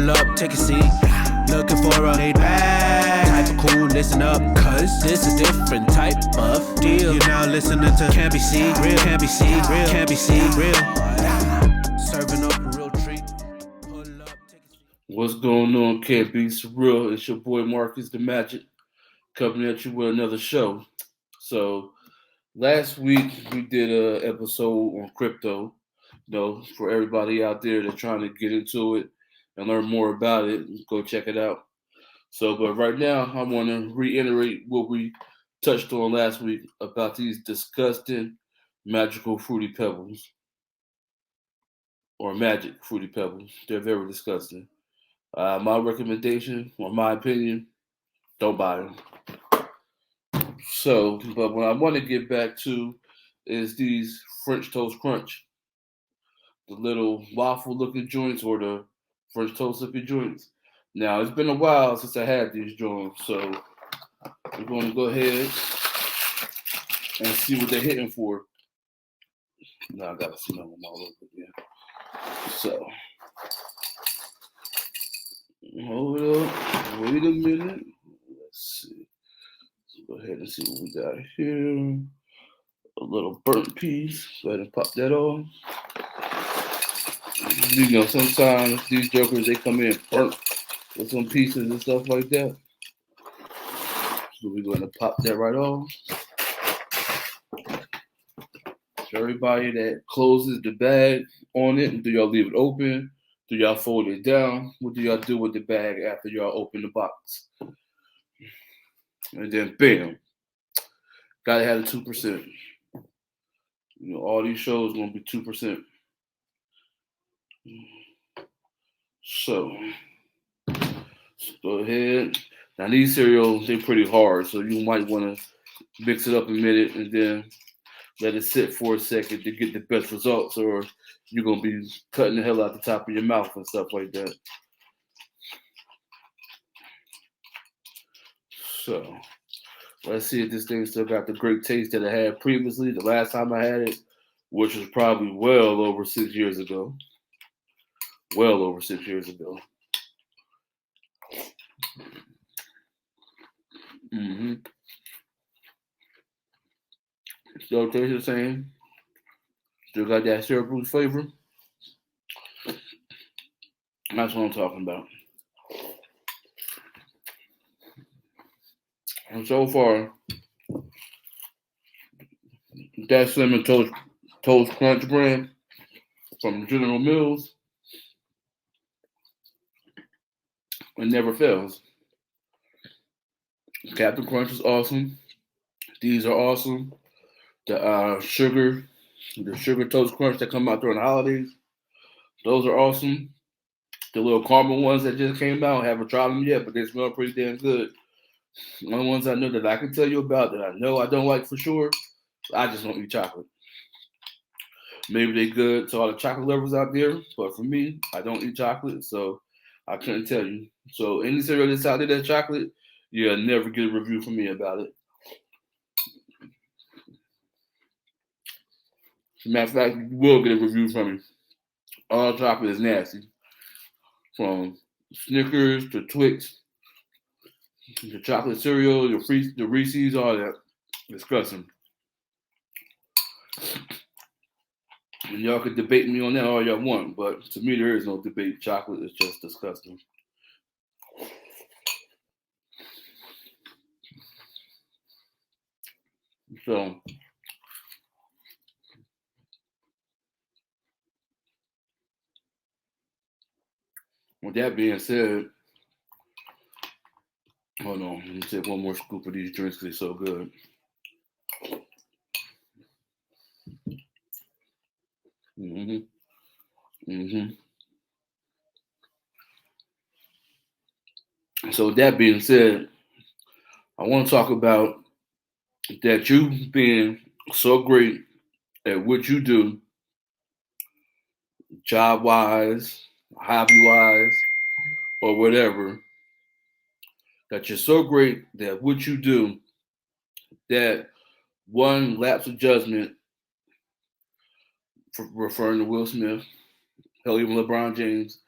Pull up, take a seat. Looking for a laid back type of cool, listen up, cause this a different type of deal. You're now listening to Cant Be Ce-real, Cant Be Ce-real, Cant Be Ce-real. Serving up a real treat. Pull up, take a seat. What's going on, Cant Be Ce-real? It's your boy Marcus the Magic coming at you with another show. So last week we did an episode on crypto. For everybody out there that's trying to get into it and learn more about it, go check it out. But right now I want to reiterate what we touched on last week about these disgusting magical fruity pebbles or magic fruity pebbles. They're very disgusting. My recommendation, or my opinion, don't buy them. But what I want to get back to is these French Toast Crunch, the little waffle-looking joints or the French toast-looking joints. Now, it's been a while since I had these joints, so we're going to go ahead and see what they're hitting for. Now I got to smell them all over again. So, hold up. Wait a minute. Let's see. Let's go ahead and see what we got here. A little burnt piece. Go ahead and pop that off. Sometimes these jokers, they come in burnt with some pieces and stuff like that. So we're going to pop that right off. For everybody that closes the bag on it, do y'all leave it open? Do y'all fold it down? What do y'all do with the bag after y'all open the box? And then bam, gotta have the 2%. All these shows gonna be 2%. So let's go ahead. Now these cereals, they're pretty hard, so you might want to mix it up a minute and then let it sit for a second to get the best results, or you're gonna be cutting the hell out the top of your mouth and stuff like that. So let's see if this thing still got the great taste that it had previously. The last time I had it, which was probably well over 6 years ago. Well over 6 years ago. Still tastes the same. Still got that syrup flavor. That's what I'm talking about. And so far, that Cinnamon Toast Crunch brand from General Mills, it never fails. Captain Crunch is awesome. These are awesome. The sugar toast crunch that come out during the holidays, those are awesome. The little caramel ones that just came out, I haven't tried them yet, but they smell pretty damn good. The only ones I know that I can tell you about that I know I don't like for sure, I just don't eat chocolate. Maybe they're good to all the chocolate lovers out there, but for me, I don't eat chocolate, so I couldn't tell you. So any cereal that's out there that's chocolate, yeah, never get a review from me about it. As a matter of fact, you will get a review from me. All chocolate is nasty. From Snickers to Twix, the chocolate cereal, the Reese's, all that. Disgusting. And y'all could debate me on that all y'all want, but to me there is no debate. Chocolate is just disgusting. So with that being said, hold on, let me take one more scoop of these drinks because they're so good. So with that being said, I want to talk about that you being so great at what you do, job wise, hobby wise, or whatever, that you're so great that what you do, that one lapse of judgment, for referring to Will Smith, hell, even LeBron James,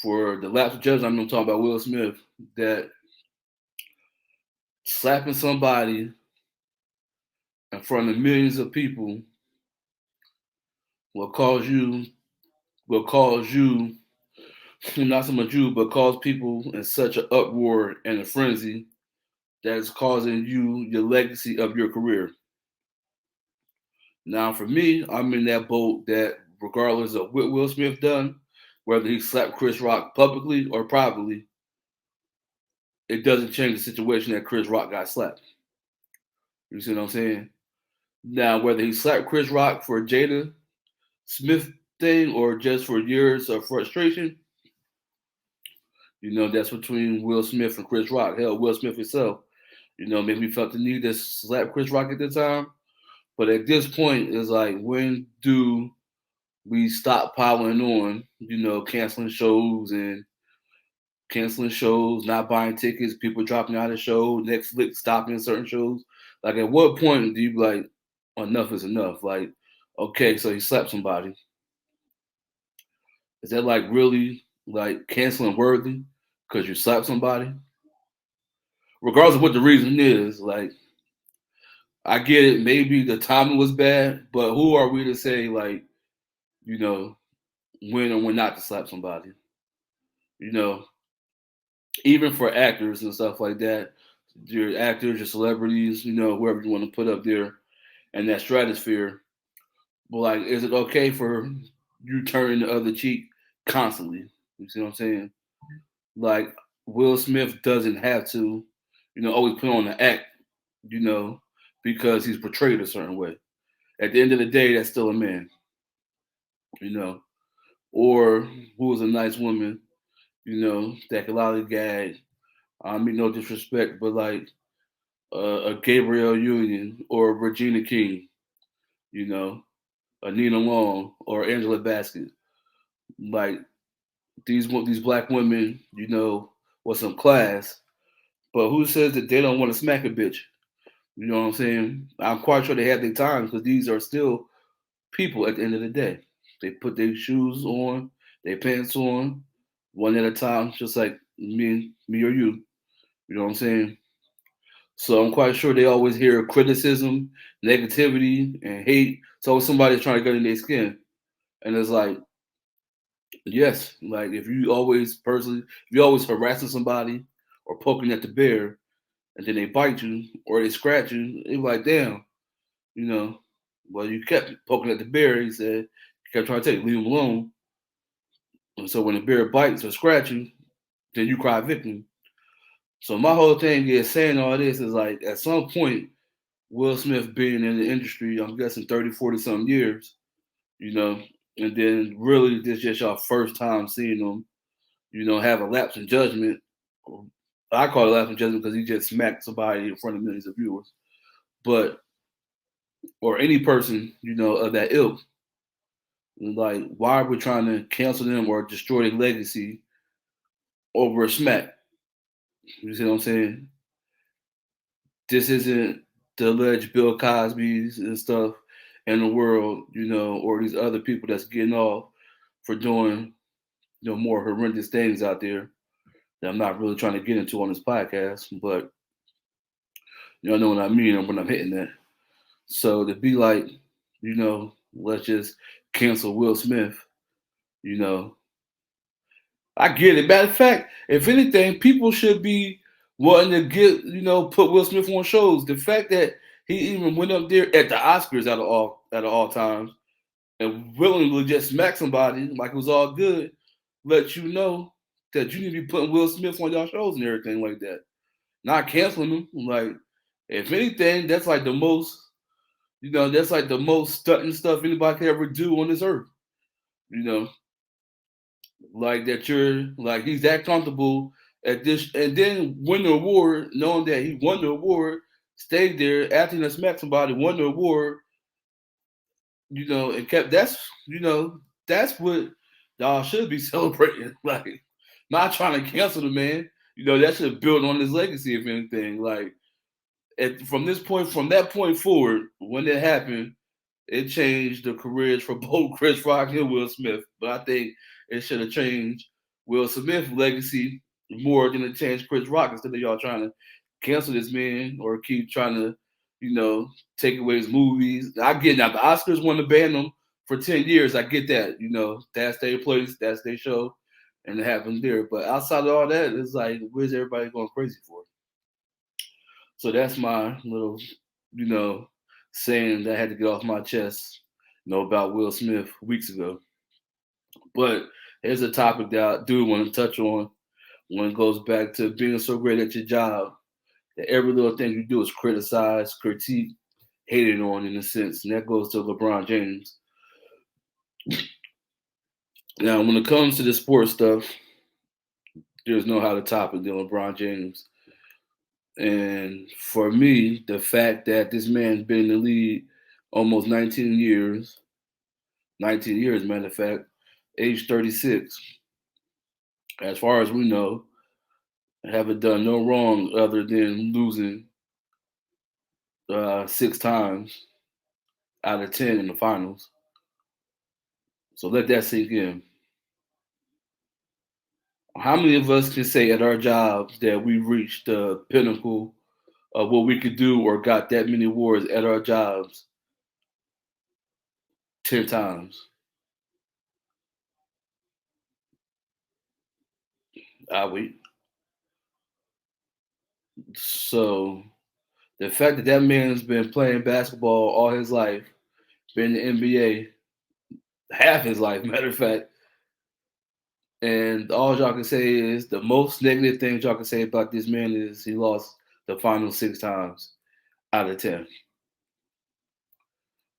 for the lapse of judgment, I'm talking about Will Smith, that slapping somebody in front of millions of people will cause you not so much you, but cause people in such an uproar and a frenzy that is causing you your legacy of your career. Now, for me, I'm in that boat that regardless of what Will Smith done, whether he slapped Chris Rock publicly or privately, it doesn't change the situation that Chris Rock got slapped. You see what I'm saying? Now, whether he slapped Chris Rock for Jada Smith thing or just for years of frustration, that's between Will Smith and Chris Rock. Hell, Will Smith himself, maybe felt the need to slap Chris Rock at the time. But at this point, it's like, when do we stop piling on, canceling shows, not buying tickets, people dropping out of shows, Netflix stopping certain shows? Like, at what point do you be like, enough is enough? Like, okay, so you slapped somebody. Is that like really like canceling worthy because you slapped somebody? Regardless of what the reason is, like, I get it, maybe the timing was bad, but who are we to say, like, you know, when or when not to slap somebody? You know, even for actors and stuff like that, your actors, your celebrities, whoever you want to put up there in that stratosphere. But like, is it okay for you turning the other cheek constantly? You see what I'm saying? Like, Will Smith doesn't have to, always put on the act, you know, because he's portrayed a certain way. At the end of the day, that's still a man, you know. Or who was a nice woman, that could lollygag. I mean, no disrespect, but like a Gabrielle Union or Regina King, you know, a Nina Long or Angela Bassett. Like, these black women, with some class, but who says that they don't want to smack a bitch? You know what I'm saying? I'm quite sure they have their time because these are still people at the end of the day. They put their shoes on, their pants on, one at a time, just like me or you. You know what I'm saying? So I'm quite sure they always hear criticism, negativity, and hate. So somebody's trying to get in their skin. And it's like, yes, like if you always harassing somebody or poking at the bear, and then they bite you or they scratch you, it's like, damn, you know. Well, you kept poking at the bear. He said, he kept trying to tell you, leave him alone. And so when the bear bites or scratch you, then you cry victim. So my whole thing is saying all this is like, at some point, Will Smith being in the industry, I'm guessing 30, 40 something years, you know, and then really this just your first time seeing him, have a lapse in judgment. I call it lapse in judgment because he just smacked somebody in front of millions of viewers. But, or any person, of that ilk, like, why are we trying to cancel them or destroy their legacy over a smack? You see what I'm saying? This isn't the alleged Bill Cosby's and stuff in the world, or these other people that's getting off for doing, more horrendous things out there that I'm not really trying to get into on this podcast, but y'all know what I mean when I'm hitting that. So to be like, let's just cancel Will Smith, you know, I get it. Matter of fact, if anything, people should be wanting to put Will Smith on shows. The fact that he even went up there at the Oscars out of all times and willingly just smack somebody like it was all good, let you know that you need to be putting Will Smith on y'all shows and everything like that. Not canceling him. Like, if anything, that's like the most stunting stuff anybody could ever do on this earth. You know, like that you're like he's that comfortable at this, and then win the award, knowing that he won the award, stayed there after he smacked somebody, won the award, and kept. That's what y'all should be celebrating. Like, not trying to cancel the man. That should build on his legacy, if anything. Like, from that point forward, when it happened, it changed the careers for both Chris Rock and Will Smith. But I think it should have changed Will Smith's legacy more than to change Chris Rock instead of y'all trying to cancel this man or keep trying to, take away his movies. I get now the Oscars want to ban them for 10 years. I get that. That's their place, that's their show, and it happens there. But outside of all that, it's like, where's everybody going crazy for? So that's my little, you know, saying that I had to get off my chest, about Will Smith weeks ago. But here's a topic that I do want to touch on when it goes back to being so great at your job that every little thing you do is criticize, critique, hated on in a sense. And that goes to LeBron James. Now, when it comes to the sports stuff, there's no how to top it than LeBron James. And for me, the fact that this man's been in the league almost 19 years, matter of fact, age 36, as far as we know, haven't done no wrong other than losing 6 times out of 10 in the finals. So let that sink in. How many of us can say at our jobs that we reached the pinnacle of what we could do or got that many awards at our jobs 10 times? I we. So the fact that that man's been playing basketball all his life, been in the NBA half his life, matter of fact, and all y'all can say is the most negative things y'all can say about this man is he lost the final 6 times out of 10.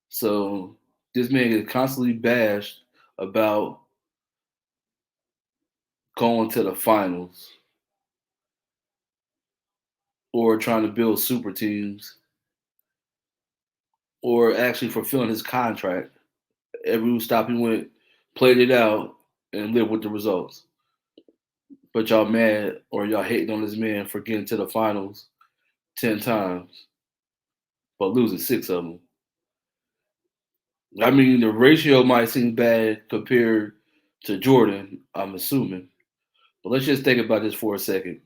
So this man is constantly bashed about going to the finals or trying to build super teams or actually fulfilling his contract. Every stop he went, played it out, and lived with the results. But y'all mad or y'all hating on this man for getting to the finals 10 times, but losing 6 of them. I mean, the ratio might seem bad compared to Jordan, I'm assuming. But let's just think about this for a second.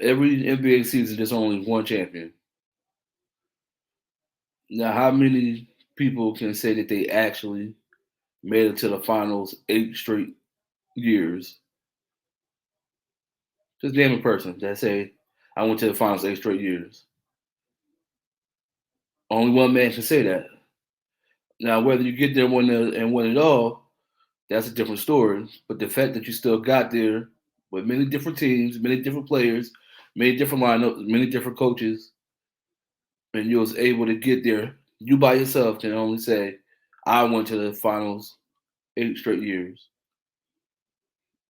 Every NBA season, there's only one champion. Now, how many people can say that they actually made it to the finals 8 straight years? Just name a person that say, I went to the finals 8 straight years. Only one man can say that. Now, whether you get there and win it all, that's a different story. But the fact that you still got there with many different teams, many different players, many different lineups, many different coaches, and you was able to get there, you by yourself can only say, I went to the finals 8 straight years.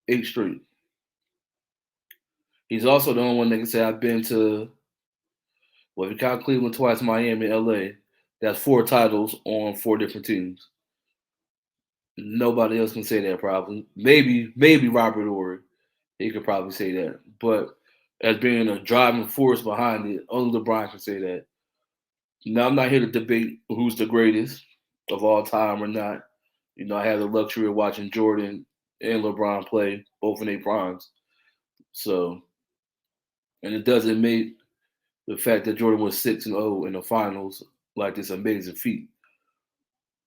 8 straight. He's also the only one that can say I've been to, well, if you count Cleveland twice, Miami, LA, that's 4 titles on 4 different teams. Nobody else can say that probably. Maybe Robert Ory. He could probably say that. But as being a driving force behind it, only LeBron can say that. Now I'm not here to debate who's the greatest of all time or not. I had the luxury of watching Jordan and LeBron play both in their primes. So, and it doesn't make the fact that Jordan was 6-0 in the finals like this amazing feat.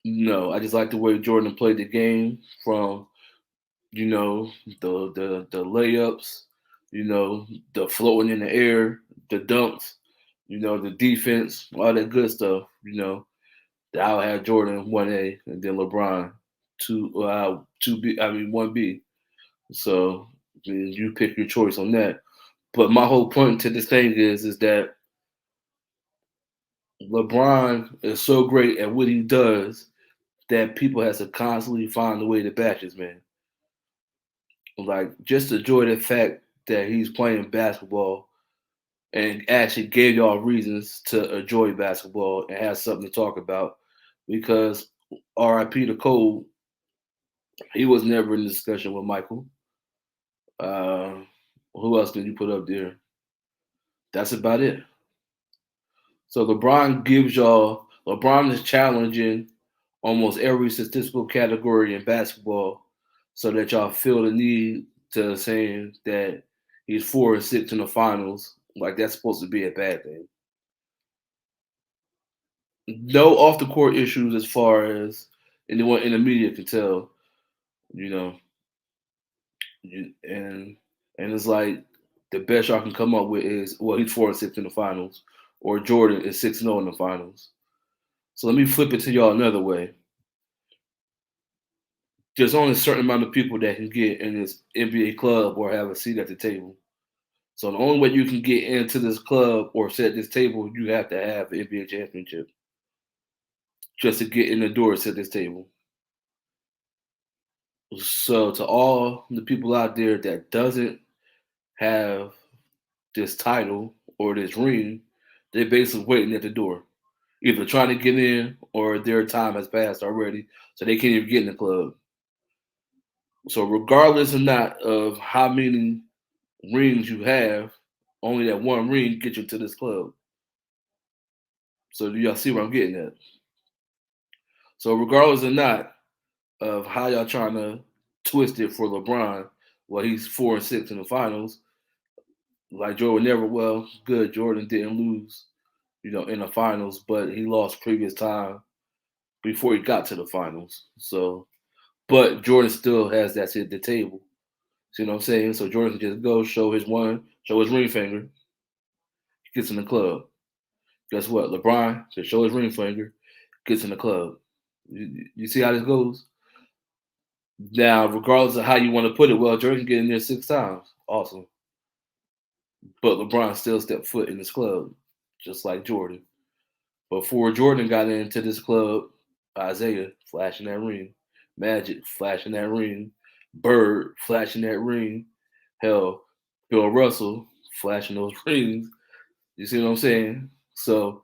No, I just like the way Jordan played the game from the layups, the floating in the air, the dunks, the defense, all that good stuff. That I'll have Jordan 1A and then LeBron 2B. I mean 1B. So you pick your choice on that. But my whole point to this thing is that LeBron is so great at what he does that people has to constantly find a way to bash his man. Like just enjoy the fact that he's playing basketball and actually gave y'all reasons to enjoy basketball and have something to talk about. Because RIP to Cole, he was never in discussion with Michael. Uh, who else can you put up there? That's about it. So LeBron is challenging almost every statistical category in basketball so that y'all feel the need to saying that he's 4-6 in the finals. Like that's supposed to be a bad thing. No off the court issues as far as anyone in the media can tell, you know. And it's like the best y'all can come up with is well he's 4-6 in the finals, or Jordan is 6-0 in the finals. So let me flip it to y'all another way. There's only a certain amount of people that can get in this NBA club or have a seat at the table. So the only way you can get into this club or sit at this table, you have to have an NBA championship just to get in the door and sit at this table. So to all the people out there that doesn't have this title or this ring, they're basically waiting at the door, either trying to get in or their time has passed already, so they can't even get in the club. So regardless or not of how many rings you have, only that one ring gets you to this club. So do y'all see where I'm getting at? So regardless or not of how y'all trying to twist it for LeBron, well, he's 4-6 in the finals. Like Jordan never, well, good. Jordan didn't lose, in the finals, but he lost previous time before he got to the finals. So, but Jordan still has that seat at the table. See what I'm saying? So Jordan can just go show his ring finger, gets in the club. Guess what? LeBron can show his ring finger, gets in the club. You see how this goes? Now, regardless of how you want to put it, well, Jordan can get in there 6 times. Awesome. But LeBron still stepped foot in this club, just like Jordan. Before Jordan got into this club, Isaiah flashing that ring, Magic flashing that ring, Bird flashing that ring, hell, Bill Russell flashing those rings. You see what I'm saying? So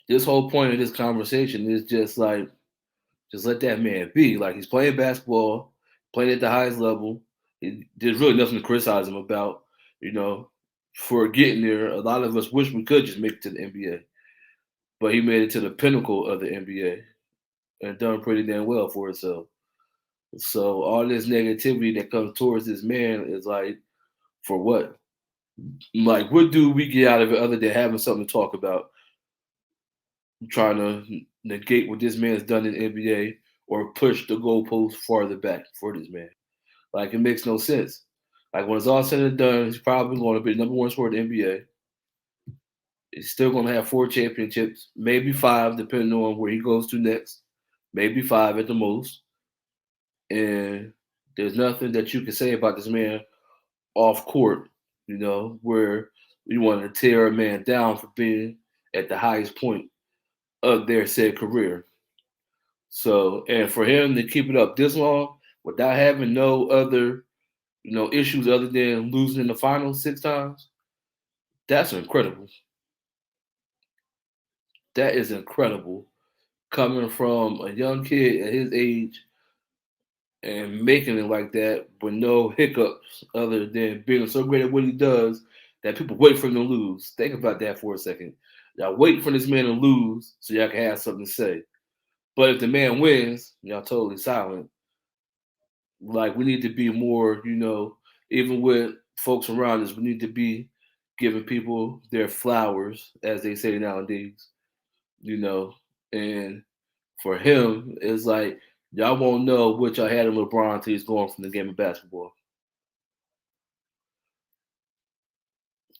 this whole point of this conversation is just like, just let that man be. Like he's playing basketball, playing at the highest level. There's really nothing to criticize him about, you know, for getting there. A lot of us wish we could just make it to the NBA, but he made it to the pinnacle of the NBA and done pretty damn well for himself. So all this negativity that comes towards this man is like, for what? Like, what do we get out of it other than having something to talk about? Trying to negate what this man's done in the NBA or push the goalpost farther back for this man. Like, it makes no sense. Like, when it's all said and done, he's probably going to be the number one scorer in the NBA. He's still going to have 4 championships, maybe 5, depending on where he goes to next. Maybe 5 at the most. And there's nothing that you can say about this man off court, where you want to tear a man down for being at the highest point of their said career. So, and for him to keep it up this long without having no other, issues other than losing in the finals 6 times, that's incredible. That is incredible. Coming from a young kid at his age and making it like that with no hiccups other than being so great at what he does that people wait for him to lose. Think about that for a second. Y'all wait for this man to lose so y'all can have something to say. But if the man wins, y'all totally silent. Like we need to be more, even with folks around us, we need to be giving people their flowers, as they say nowadays, you know. And for him, it's like y'all won't know what y'all had in LeBron until he's going from the game of basketball.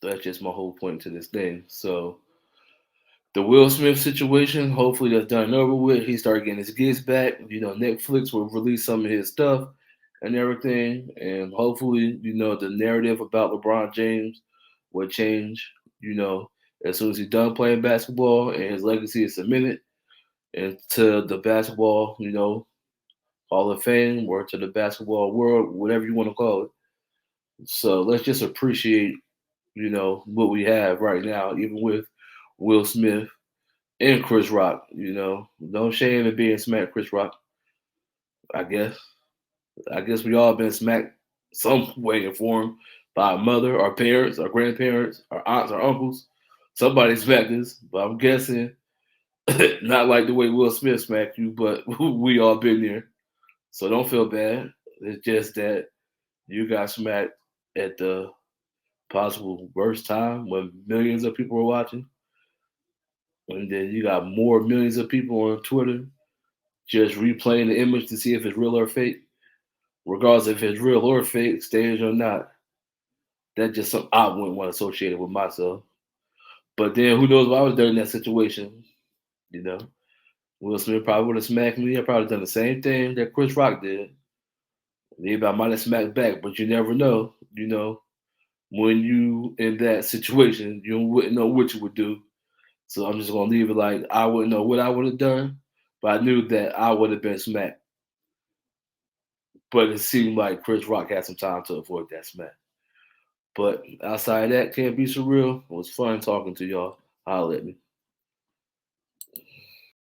That's just my whole point to this thing. So the Will Smith situation, hopefully that's done and over with. He started getting his gigs back. Netflix will release some of his stuff and everything. And hopefully, the narrative about LeBron James will change, as soon as he's done playing basketball and his legacy is cemented into the basketball, Hall of Fame or to the basketball world, whatever you want to call it. So let's just appreciate, what we have right now, even with Will Smith and Chris Rock. No shame in being smacked, Chris Rock. I guess. I guess we all been smacked some way or form by our mother, our parents, our grandparents, our aunts, our uncles. Somebody smacked us, but I'm guessing not like the way Will Smith smacked you, but we all been there. So don't feel bad. It's just that you got smacked at the possible worst time when millions of people were watching. And then you got more millions of people on Twitter just replaying the image to see if it's real or fake. Regardless if it's real or fake, staged or not, that's just something I wouldn't want associated with myself. But then who knows if I was there in that situation, you know? Will Smith probably would have smacked me. I probably done the same thing that Chris Rock did. Maybe I might have smacked back, but you never know. When you in that situation, you wouldn't know what you would do. So I'm just gonna leave it like I wouldn't know what I would have done, but I knew that I would have been smacked. But it seemed like Chris Rock had some time to avoid that smack. But outside of that, Can't Be So Real. It was fun talking to y'all. Holla at me.